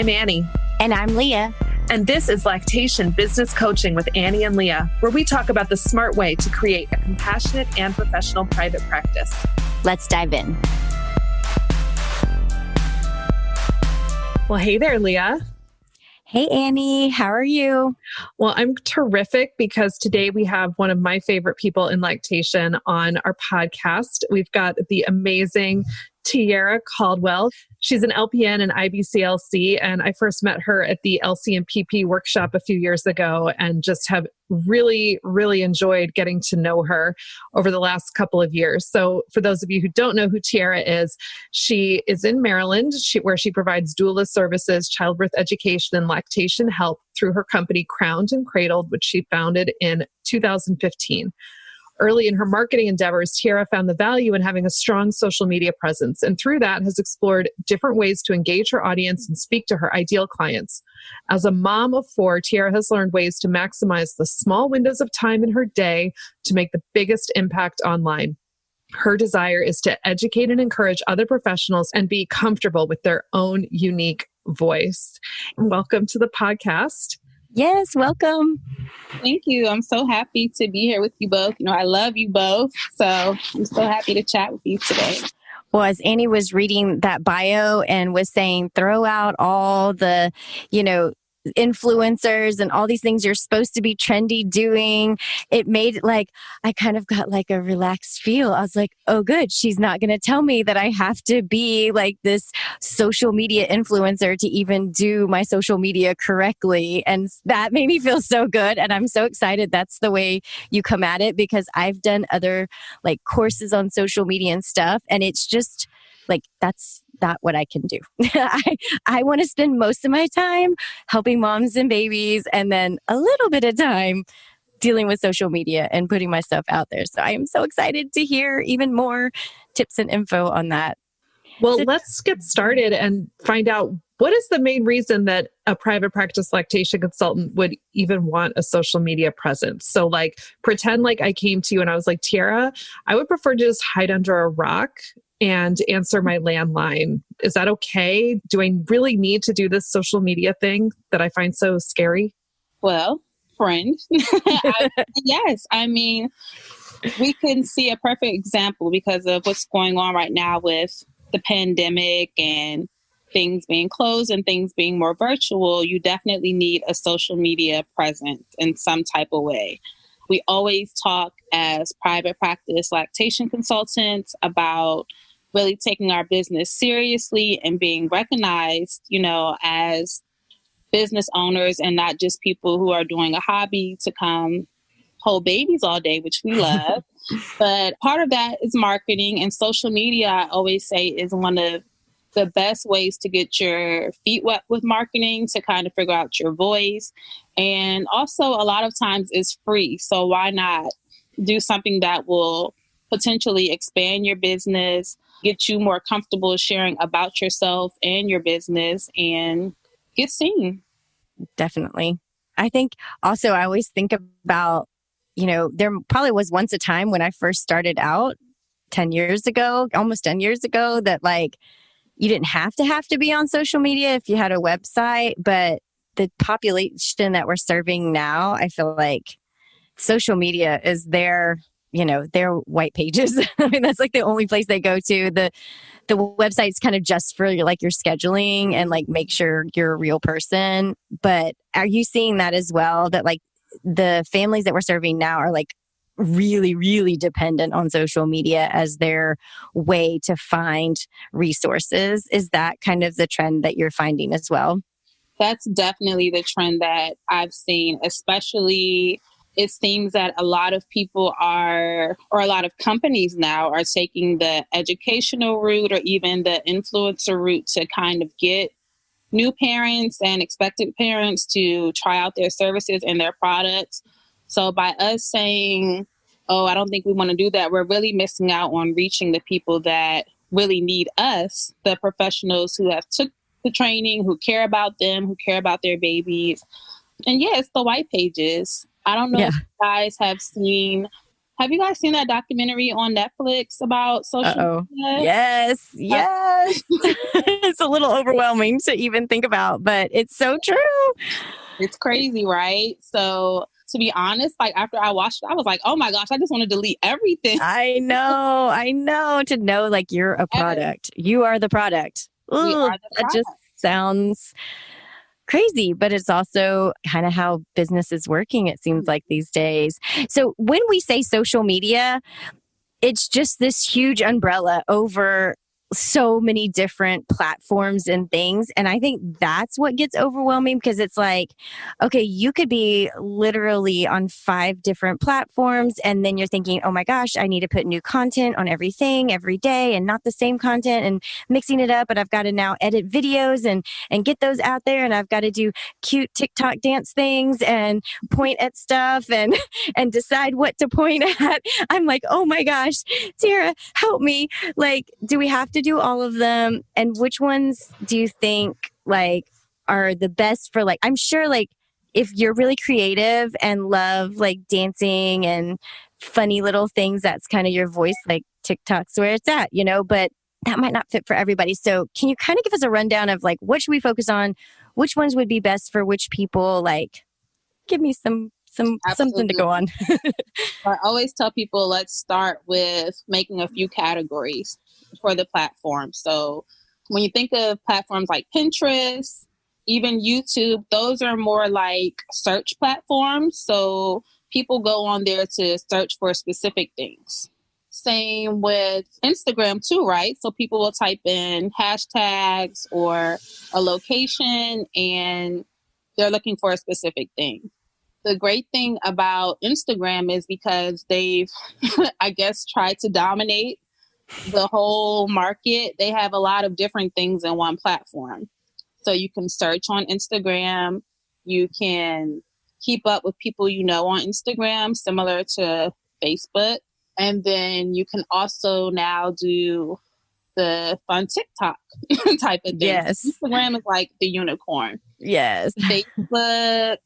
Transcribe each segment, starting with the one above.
I'm Annie. And I'm Leah. And this is Lactation Business Coaching with Annie and Leah, where we talk about the smart way to create a compassionate and professional private practice. Let's dive in. Well, hey there, Leah. Hey, Annie. How are you? Well, I'm terrific because today we have one of my favorite people in lactation on our podcast. We've got the amazing Tiara Caldwell. She's an LPN and IBCLC, and I first met her at the LC&PP workshop a few years ago and just have really enjoyed getting to know her over the last couple of years. So for those of you who don't know who Tiara is, she is in Maryland, where she provides doula services, childbirth education, and lactation help through her company Crowned and Cradled, which she founded in 2015. Early in her marketing endeavors, Tiara found the value in having a strong social media presence, and through that has explored different ways to engage her audience and speak to her ideal clients. As a mom of 4, Tiara has learned ways to maximize the small windows of time in her day to make the biggest impact online. Her desire is to educate and encourage other professionals and be comfortable with their own unique voice. Welcome to the podcast. Yes, welcome. Thank you. I'm so happy to be here with you both. I love you both. So I'm so happy to chat with you today. Well, as Annie was reading that bio and was saying, throw out all the, influencers and all these things you're supposed to be trendy doing, it made I kind of got a relaxed feel. I was like, oh, good. She's not going to tell me that I have to be this social media influencer to even do my social media correctly. And that made me feel so good. And I'm so excited that's the way you come at it, because I've done other courses on social media and stuff. And it's just that's not what I can do. I want to spend most of my time helping moms and babies, and then a little bit of time dealing with social media and putting my stuff out there. So I am so excited to hear even more tips and info on that. Well, let's get started and find out, what is the main reason that a private practice lactation consultant would even want a social media presence? So pretend I came to you and I was like, Tiara, I would prefer to just hide under a rock and answer my landline. Is that okay? Do I really need to do this social media thing that I find so scary? Well, friend, yes. I mean, we can see a perfect example because of what's going on right now with the pandemic and things being closed and things being more virtual. You definitely need a social media presence in some type of way. We always talk as private practice lactation consultants about really taking our business seriously and being recognized, as business owners and not just people who are doing a hobby to come hold babies all day, which we love. But part of that is marketing, and social media, I always say, is one of the best ways to get your feet wet with marketing, to kind of figure out your voice. And also a lot of times it's free. So why not do something that will potentially expand your business, get you more comfortable sharing about yourself and your business, and get seen. Definitely. I think also I always think about, there probably was once a time when I first started out 10 years ago, almost 10 years ago, that you didn't have to be on social media if you had a website. But the population that we're serving now, I feel like social media is their white pages. I mean, that's the only place they go to. The website's kind of just for your scheduling and make sure you're a real person. But are you seeing that as well? That the families that we're serving now are really dependent on social media as their way to find resources. Is that kind of the trend that you're finding as well? That's definitely the trend that I've seen, especially it seems that a lot of people or a lot of companies now are taking the educational route or even the influencer route to kind of get new parents and expectant parents to try out their services and their products. So by us saying, oh, I don't think we want to do that, we're really missing out on reaching the people that really need us, the professionals who have took the training, who care about them, who care about their babies. And yeah, it's the white pages. I don't know if you guys have seen Have you guys seen that documentary on Netflix about social media? Yes. It's a little overwhelming to even think about, but it's so true. It's crazy, right? So to be honest, like after I watched it, I was like, oh my gosh, I just want to delete everything. I know to know like you're a product. You are the product. We are the That product. just sounds crazy, but it's also kind of how business is working, it seems like these days. So when we say social media, it's just this huge umbrella over so many different platforms and things. And I think that's what gets overwhelming because it's like, okay, you could be literally on 5 different platforms. And then you're thinking, oh my gosh, I need to put new content on everything every day and not the same content and mixing it up. But I've got to now edit videos and get those out there. And I've got to do cute TikTok dance things and point at stuff and decide what to point at. I'm like, oh my gosh, Tiara, help me. Like, do we have to do all of them? And which ones do you think like are the best for like, I'm sure like if you're really creative and love like dancing and funny little things, that's kind of your voice, like TikTok's where it's at, but that might not fit for everybody. So can you kind of give us a rundown of like, what should we focus on? Which ones would be best for which people? Like, give me something to go on. I always tell people, let's start with making a few categories for the platform. So when you think of platforms like Pinterest, even YouTube, those are more like search platforms. So people go on there to search for specific things. Same with Instagram too, right? So people will type in hashtags or a location and they're looking for a specific thing. The great thing about Instagram is because they've, I guess, tried to dominate the whole market. They have a lot of different things in one platform. So you can search on Instagram. You can keep up with people you know on Instagram, similar to Facebook. And then you can also now do the fun TikTok type of thing. Yes. Instagram is like the unicorn. Yes. Facebook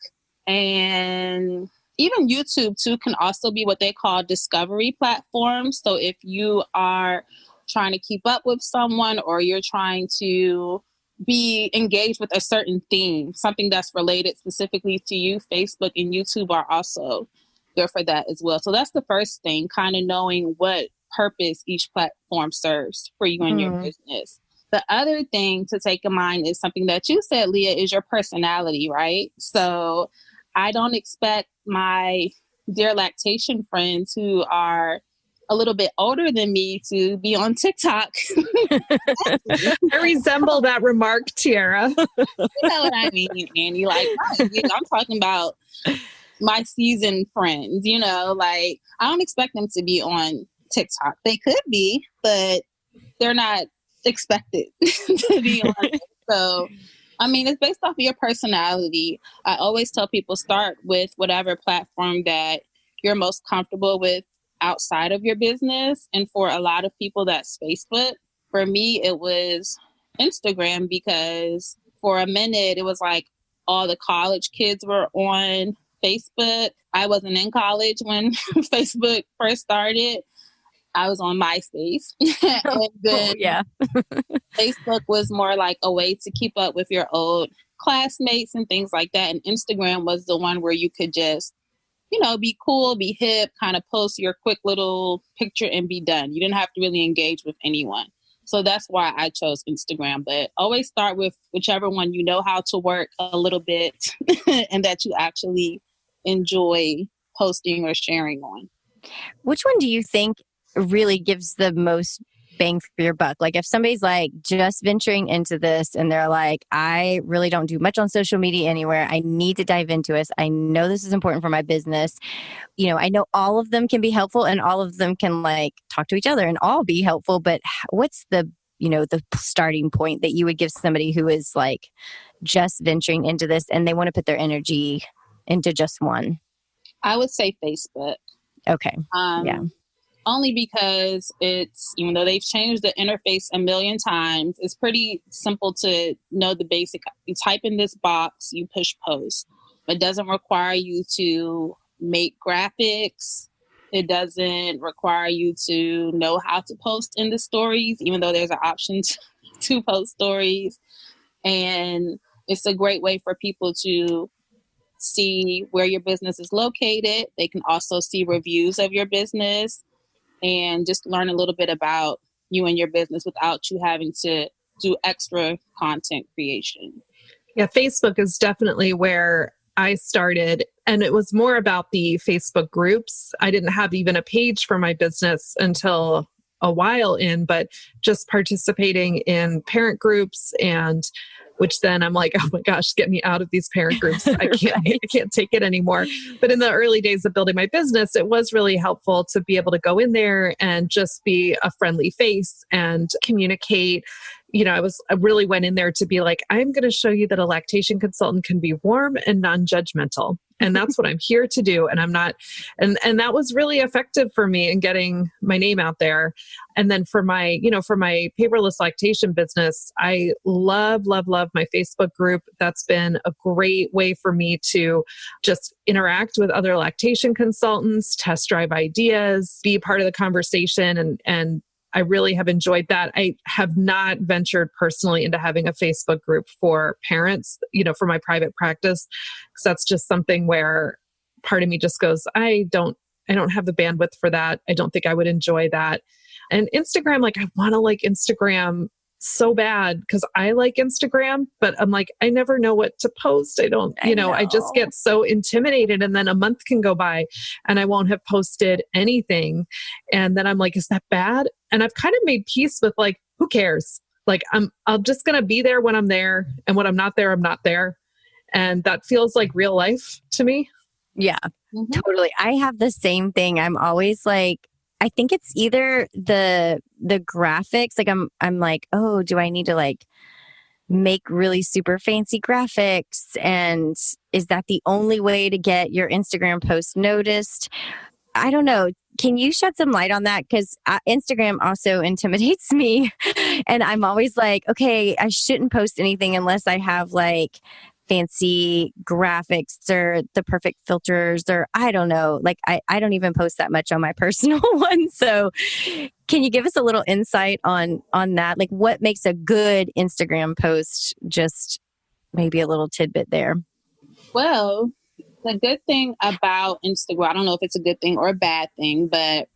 and even YouTube too can also be what they call discovery platforms. So if you are trying to keep up with someone or you're trying to be engaged with a certain theme, something that's related specifically to you, Facebook and YouTube are also good for that as well. So that's the first thing, kind of knowing what purpose each platform serves for you and your business. The other thing to take in mind is something that you said, Leah, is your personality, right? So I don't expect my dear lactation friends who are a little bit older than me to be on TikTok. I resemble that remark, Tiara. You know what I mean, Annie? Like, I'm talking about my seasoned friends, like I don't expect them to be on TikTok. They could be, but they're not expected to be on it. So, I mean, it's based off of your personality. I always tell people start with whatever platform that you're most comfortable with outside of your business. And for a lot of people, that's Facebook. For me, it was Instagram because for a minute, it was like all the college kids were on Facebook. I wasn't in college when Facebook first started. I was on MySpace. And then Facebook was more like a way to keep up with your old classmates and things like that. And Instagram was the one where you could just, be cool, be hip, kind of post your quick little picture and be done. You didn't have to really engage with anyone. So that's why I chose Instagram. But always start with whichever one you know how to work a little bit and that you actually enjoy posting or sharing on. Which one do you think really gives the most bang for your buck? Like if somebody's like just venturing into this and they're like, I really don't do much on social media anywhere. I need to dive into this. I know this is important for my business. I know all of them can be helpful and all of them can like talk to each other and all be helpful. But what's the starting point that you would give somebody who is like just venturing into this and they want to put their energy into just one? I would say Facebook. Okay. Only because it's, even though they've changed the interface a million times, it's pretty simple to know the basic. You type in this box, you push post. It doesn't require you to make graphics. It doesn't require you to It doesn't require you to know how to post in the stories, even though there's an option to post stories. And it's a great way for people to see where your business is located. They can also see reviews of your business and just learn a little bit about you and your business without you having to do extra content creation. Yeah, Facebook is definitely where I started, and it was more about the Facebook groups. I didn't have even a page for my business until a while in, but just participating in parent groups, and which then I'm like, oh my gosh, get me out of these parent groups. I can't, Right. I can't take it anymore. But in the early days of building my business, it was really helpful to be able to go in there and just be a friendly face and communicate. I really went in there to be like, I'm going to show you that a lactation consultant can be warm and non-judgmental. And that's what I'm here to do. And I'm not, and that was really effective for me in getting my name out there. And then for my paperless lactation business, I love my Facebook group. That's been a great way for me to just interact with other lactation consultants, test drive ideas, be part of the conversation, and I really have enjoyed that. I have not ventured personally into having a Facebook group for parents, for my private practice, because that's just something where part of me just goes, I don't have the bandwidth for that. I don't think I would enjoy that. And Instagram, like I want to like Instagram so bad because I like Instagram, but I'm like, I never know what to post. I just get so intimidated, and then a month can go by and I won't have posted anything. And then I'm like, is that bad? And I've kind of made peace with like, who cares? Like I'm just going to be there when I'm there, and when I'm not there, I'm not there. And that feels like real life to me. Yeah, totally. I have the same thing. I'm always like, I think it's either the graphics. Like I'm like, oh, do I need to like make really super fancy graphics? And is that the only way to get your Instagram post noticed? I don't know. Can you shed some light on that? Because Instagram also intimidates me. And I'm always like, okay, I shouldn't post anything unless I have like fancy graphics or the perfect filters, or I don't know. Like I don't even post that much on my personal one. So can you give us a little insight on that? Like what makes a good Instagram post? Just maybe a little tidbit there. Well, the good thing about Instagram, I don't know if it's a good thing or a bad thing, but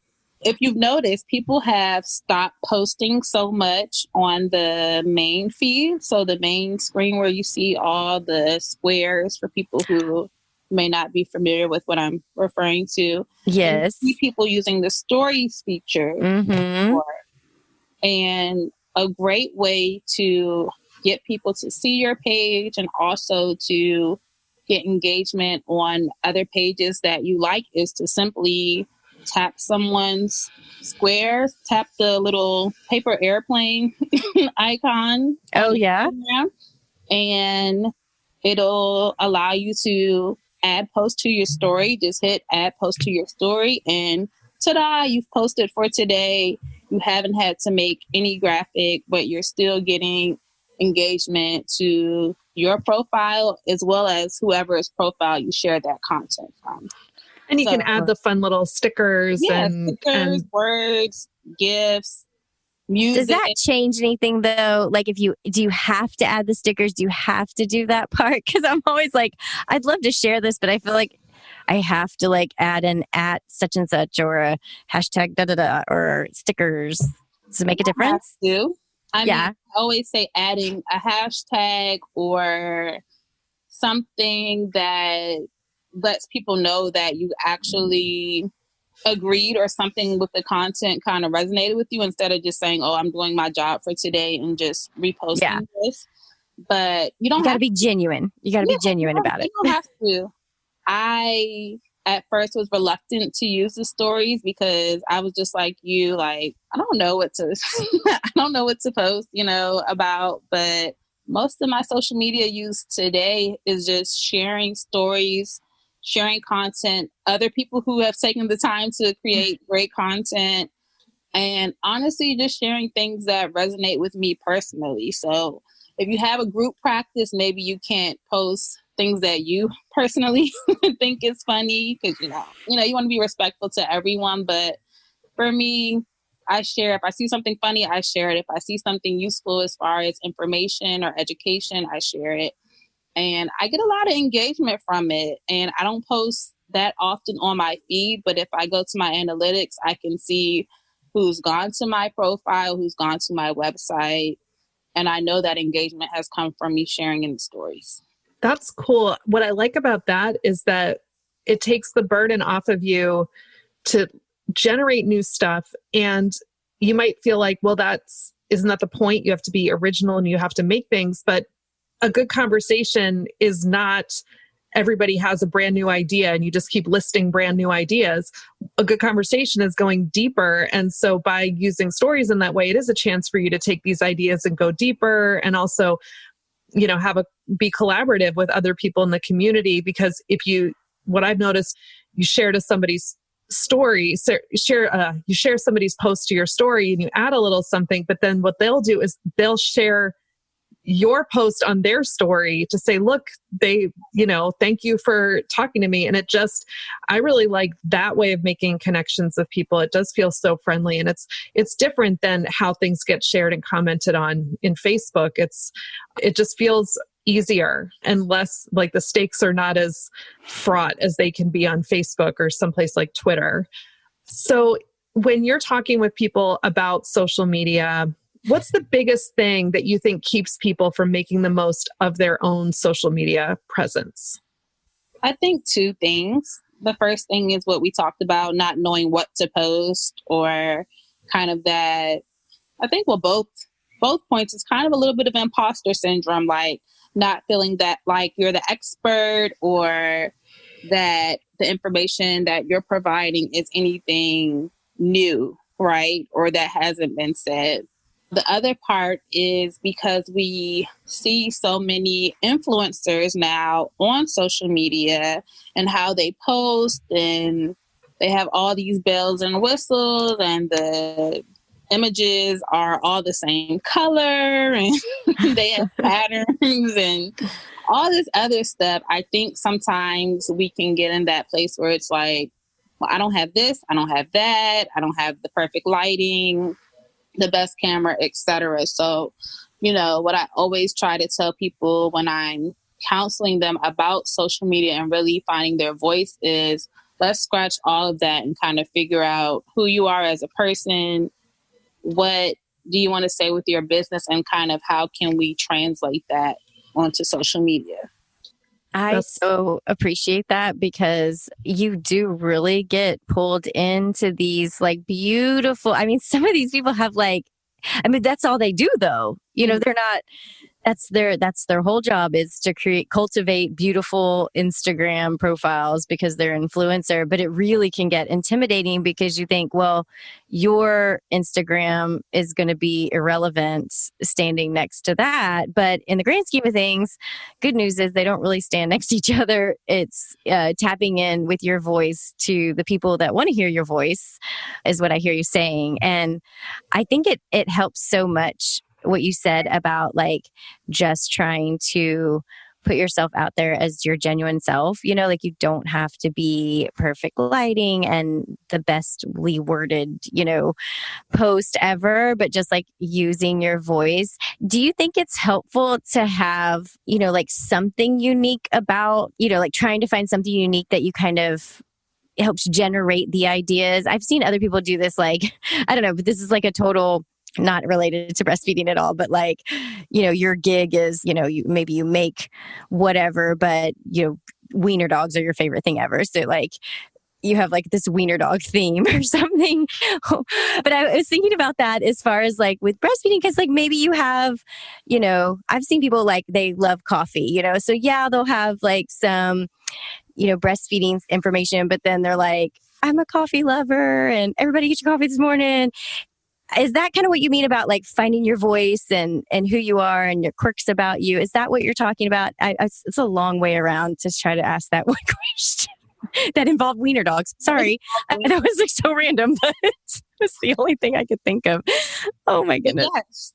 if you've noticed, people have stopped posting so much on the main feed. So the main screen where you see all the squares, for people who may not be familiar with what I'm referring to. Yes. You see people using the stories feature. And a great way to get people to see your page and also to get engagement on other pages that you like is to simply tap someone's square, tap the little paper airplane icon. Oh, yeah. And it'll allow you to add post to your story. Just hit add post to your story and ta-da, you've posted for today. You haven't had to make any graphic, but you're still getting engagement to your profile as well as whoever's profile you share that content from. And you can add the fun little stickers and words, GIFs, music. Does that change anything though? Like do you have to add the stickers? Do you have to do that part? Because I'm always like, I'd love to share this, but I feel like I have to like add an at such and such or a hashtag da-da-da or stickers. Does it make a difference? I mean, I always say adding a hashtag or something that lets people know that you actually agreed or something with the content kind of resonated with you, instead of just saying, oh, I'm doing my job for today and just reposting this. But you got to be genuine. You got to be genuine about it. You don't have to. I at first was reluctant to use the stories because I was just like you, like, I don't know what to post, about. But most of my social media use today is just sharing stories, sharing content, other people who have taken the time to create great content, and honestly, just sharing things that resonate with me personally. So if you have a group practice, maybe you can't post things that you personally think is funny, because you want to be respectful to everyone. But for me, I share. If I see something funny, I share it. If I see something useful as far as information or education, I share it. And I get a lot of engagement from it. And I don't post that often on my feed, but if I go to my analytics, I can see who's gone to my profile, who's gone to my website. And I know that engagement has come from me sharing in the stories. That's cool. What I like about that is that it takes the burden off of you to generate new stuff. And you might feel like, well, isn't that the point? You have to be original and you have to make things. But a good conversation is not everybody has a brand new idea and you just keep listing brand new ideas. A good conversation is going deeper. And so by using stories in that way, it is a chance for you to take these ideas and go deeper, and also, be collaborative with other people in the community. Because what I've noticed, you share to somebody's story, you share somebody's post to your story and you add a little something, but then what they'll do is they'll share your post on their story to say, look, thank you for talking to me. And I really like that way of making connections with people. It does feel so friendly, and it's different than how things get shared and commented on in Facebook. It just feels easier and less like the stakes are not as fraught as they can be on Facebook or someplace like Twitter. So when you're talking with people about social media, what's the biggest thing that you think keeps people from making the most of their own social media presence? I think two things. The first thing is what we talked about, not knowing what to post, or kind of that. I think both points is kind of a little bit of imposter syndrome, like not feeling that like you're the expert, or that the information that you're providing is anything new, right? Or that hasn't been said. The other part is because we see so many influencers now on social media and how they post, and they have all these bells and whistles, and the images are all the same color, and they have patterns and all this other stuff. I think sometimes we can get in that place where it's like, well, I don't have this, I don't have that, I don't have the perfect lighting, the best camera, etc. So, what I always try to tell people when I'm counseling them about social media and really finding their voice is, let's scratch all of that and kind of figure out who you are as a person. What do you want to say with your business, and kind of how can we translate that onto social media? I so appreciate that, because you do really get pulled into these like beautiful, some of these people have that's all they do though. They're not, that's their whole job, is to cultivate beautiful Instagram profiles because they're an influencer. But it really can get intimidating because you think, well, your Instagram is going to be irrelevant standing next to that. But in the grand scheme of things, good news is they don't really stand next to each other. It's tapping in with your voice to the people that want to hear your voice, is what I hear you saying. And I think it helps so much what you said about like just trying to put yourself out there as your genuine self. You don't have to be perfect lighting and the bestly worded, post ever, but just like using your voice. Do you think it's helpful to have, something unique about, trying to find something unique that you kind of helps generate the ideas? I've seen other people do this, I don't know, but this is like a total not related to breastfeeding at all, but your gig is, maybe you make whatever, but wiener dogs are your favorite thing ever. So you have this wiener dog theme or something. But I was thinking about that as far as with breastfeeding, because maybe you have, I've seen people they love coffee, so yeah, they'll have some, breastfeeding information, but then they're like, I'm a coffee lover and everybody get your coffee this morning. Is that kind of what you mean about finding your voice and who you are and your quirks about you? Is that what you're talking about? It's a long way around to try to ask that one question that involved wiener dogs. Sorry, that was so random. But That's the only thing I could think of. Oh my goodness.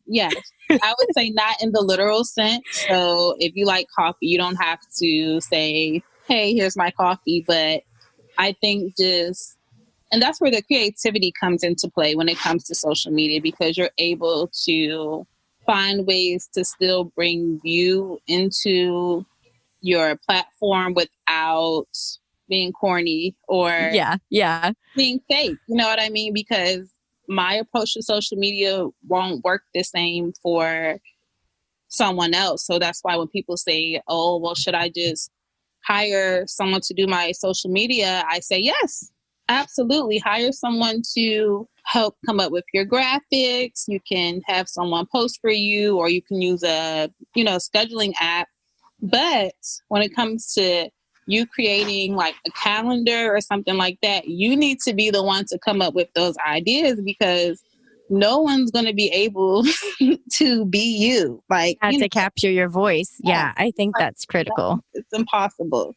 Yes. I would say not in the literal sense. So if you like coffee, you don't have to say, hey, here's my coffee. But I think and that's where the creativity comes into play when it comes to social media, because you're able to find ways to still bring you into your platform without being corny or being fake. You know what I mean? Because my approach to social media won't work the same for someone else. So that's why when people say, oh, well, should I just hire someone to do my social media? I say, yes, absolutely. Hire someone to help come up with your graphics. You can have someone post for you, or you can use a, scheduling app. But when it comes to you creating like a calendar or something like that, you need to be the one to come up with those ideas, because no one's going to be able to be you. Like, to capture your voice. Yeah, I think that's critical. It's impossible.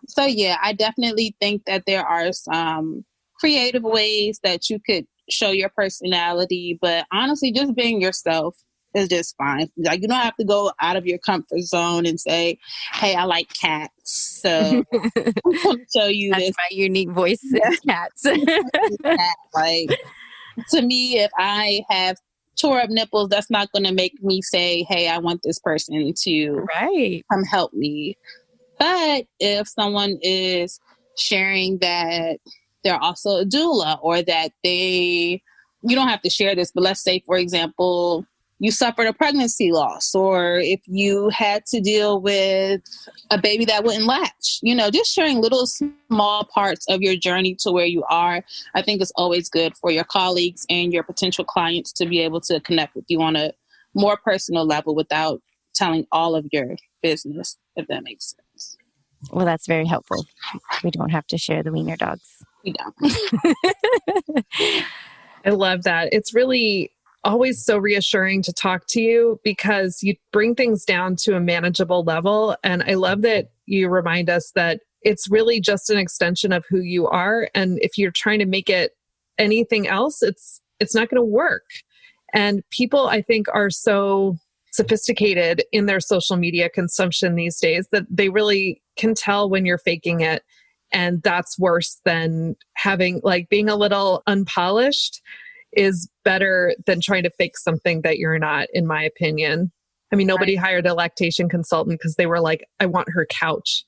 So yeah, I definitely think that there are some creative ways that you could show your personality, but honestly, just being yourself is just fine. Like, you don't have to go out of your comfort zone and say, hey, I like cats, so I'm going to show you That's this. my unique voice is cats. Like, to me, if I have tore up nipples, that's not going to make me say, hey, I want this person to come help me. But if someone is sharing that they're also a doula, or that you don't have to share this, but let's say, for example, you suffered a pregnancy loss, or if you had to deal with a baby that wouldn't latch, just sharing little small parts of your journey to where you are, I think is always good for your colleagues and your potential clients to be able to connect with you on a more personal level without telling all of your business, if that makes sense. Well, that's very helpful. We don't have to share the wiener dogs. We don't. I love that. It's really always so reassuring to talk to you, because you bring things down to a manageable level. And I love that you remind us that it's really just an extension of who you are. And if you're trying to make it anything else, it's not going to work. And people, I think, are so sophisticated in their social media consumption these days that they really can tell when you're faking it. And that's worse than being a little unpolished is better than trying to fake something that you're not, in my opinion. I mean, nobody hired a lactation consultant because they were like, I want her couch.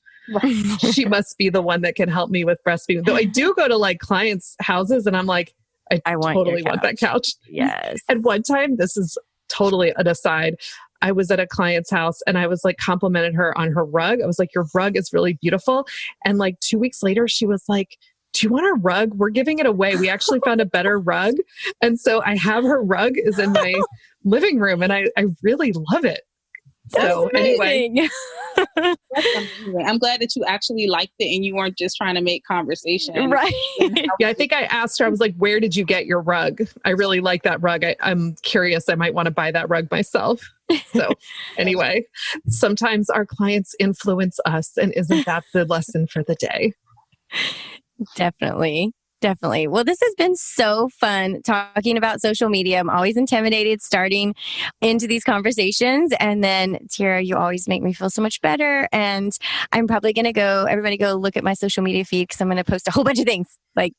She must be the one that can help me with breastfeeding. Though I do go to like clients' houses and I'm like, I totally want that couch. Yes. At one time, this is totally an aside, I was at a client's house and I was like complimented her on her rug. I was like, your rug is really beautiful. And like 2 weeks later, she was like, do you want a rug? We're giving it away. We actually found a better rug. And so I have her rug is in my living room and I really love it. So anyway. That's amazing. I'm glad that you actually liked it and you weren't just trying to make conversation. Right. Yeah, I think I asked her, I was like, where did you get your rug? I really like that rug. I'm curious. I might want to buy that rug myself. So anyway, sometimes our clients influence us, and isn't that the lesson for the day? Definitely. Definitely. Well, this has been so fun talking about social media. I'm always intimidated starting into these conversations. And then, Tiara, you always make me feel so much better. And I'm probably going to everybody go look at my social media feed, because I'm going to post a whole bunch of things like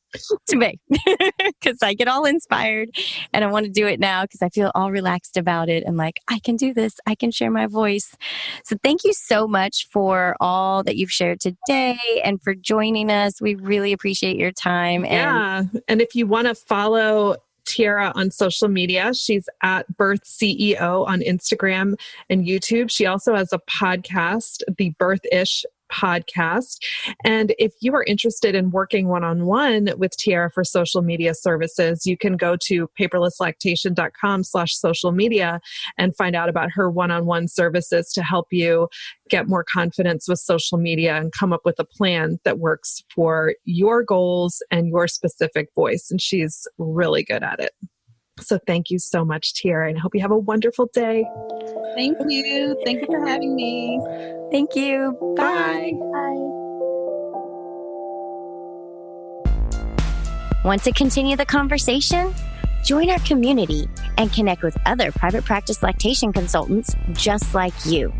today because I get all inspired and I want to do it now because I feel all relaxed about it. And like, I can do this. I can share my voice. So thank you so much for all that you've shared today and for joining us. We really appreciate your time. Yeah. And if you want to follow Tiara on social media, she's at Birth CEO on Instagram and YouTube. She also has a podcast, the Birth-ish podcast. And if you are interested in working one-on-one with Tiara for social media services, you can go to paperlesslactation.com/social media and find out about her one-on-one services to help you get more confidence with social media and come up with a plan that works for your goals and your specific voice. And she's really good at it. So thank you so much, Tiara, and I hope you have a wonderful day. Thank you. Thank you for having me. Thank you. Bye. Bye. Want to continue the conversation? Join our community and connect with other private practice lactation consultants just like you.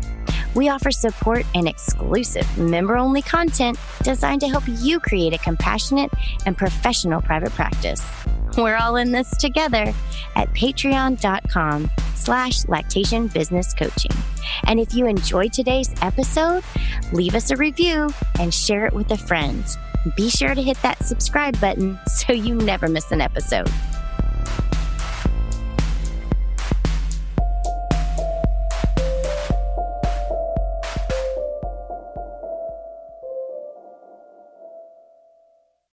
We offer support and exclusive member-only content designed to help you create a compassionate and professional private practice. We're all in this together at patreon.com/lactation business coaching. And if you enjoyed today's episode, leave us a review and share it with a friend. Be sure to hit that subscribe button so you never miss an episode.